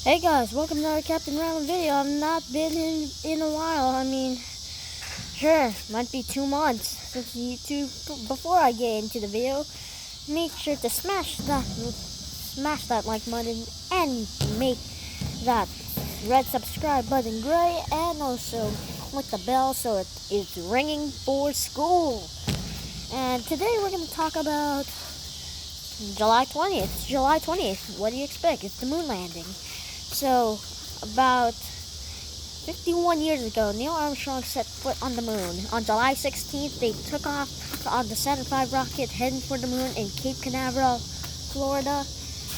Hey guys, welcome to another Captain Rylen video. I've not been in a while. I mean, sure, might be 2 months since YouTube. Before I get into the video, make sure to smash that like button and make that red subscribe button gray, and also click the bell so it's ringing for school. And today we're going to talk about July 20th. It's July 20th. What do you expect? It's the moon landing. So, about 51 years ago, Neil Armstrong set foot on the moon. On July 16th, they took off on the Saturn V rocket heading for the moon in Cape Canaveral, Florida.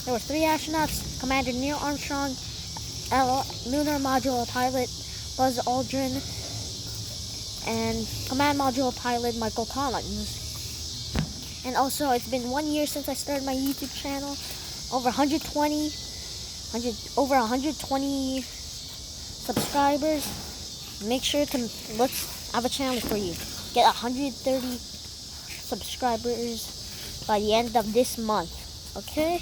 There were 3 astronauts: Commander Neil Armstrong, Lunar Module pilot Buzz Aldrin, and Command Module pilot Michael Collins. And also, it's been 1 year since I started my YouTube channel. Over 120 subscribers. Make sure to let's have a challenge for you. Get 130 subscribers by the end of this month. Okay?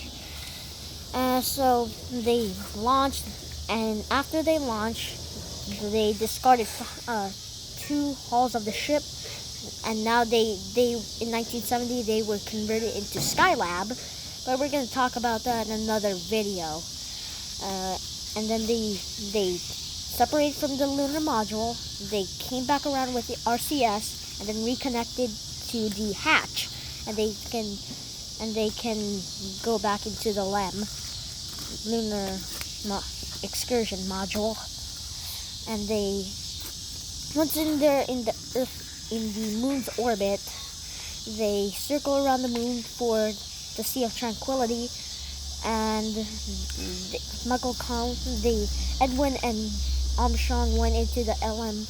So they launched, and after they launched, they discarded 2 hulls of the ship, and now they in 1970 they were converted into Skylab. But we're gonna talk about that in another video. And then they separated from the lunar module. They came back around with the RCS and then reconnected to the hatch, and they can go back into the lunar excursion module. And they, once in the moon's orbit, they circle around the moon for the Sea of Tranquility. And Edwin and Armstrong went into the LM,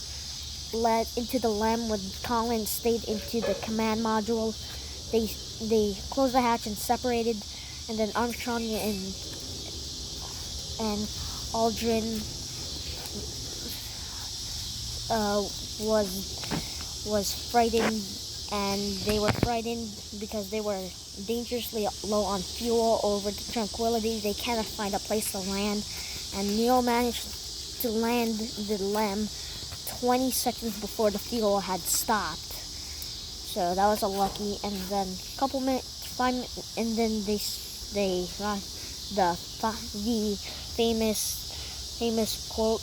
when Collins stayed into the command module. They closed the hatch and separated, and then Armstrong and Aldrin was frightened, and they were frightened because they were dangerously low on fuel over the Tranquility. They cannot find a place to land, and Neil managed to land the LEM 20 seconds before the fuel had stopped. So that was a lucky. And then and then they got the famous quote: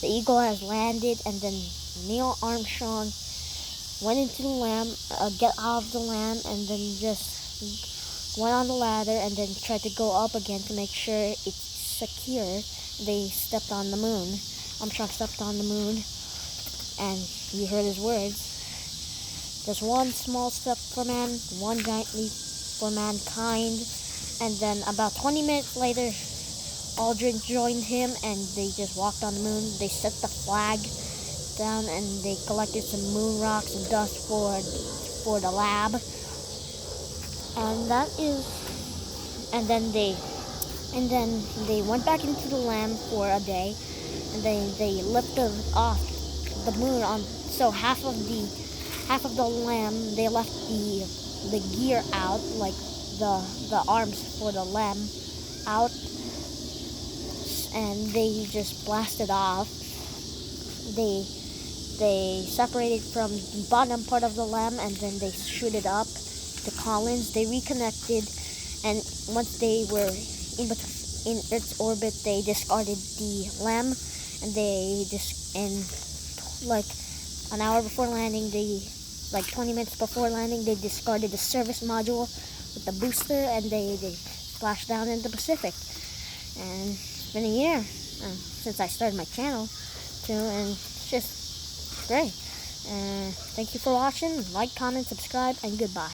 the Eagle has landed." And then Neil Armstrong went into the LEM, get out of the LEM, and then just went on the ladder and then tried to go up again to make sure it's secure. They stepped on the moon. Armstrong stepped on the moon, and you heard his words: "There's one small step for man, one giant leap for mankind." And then about 20 minutes later, Aldrin joined him, and they just walked on the moon. They set the flag down, and they collected some moon rocks and dust for the lab. And then they went back into the LEM for a day, and then they lifted off the moon on. So half of the LEM, they left the gear out, like the arms for the LEM out, and they just blasted off. They separated from the bottom part of the LEM, and then they shoot it up to Collins. They reconnected, and once they were in Earth's orbit, they discarded the LEM, and like an hour before landing, 20 minutes before landing, they discarded the service module with the booster, and they splashed down in the Pacific. And it's been a year since I started my channel too, and it's just great. Thank you for watching. Like, comment, subscribe, and goodbye.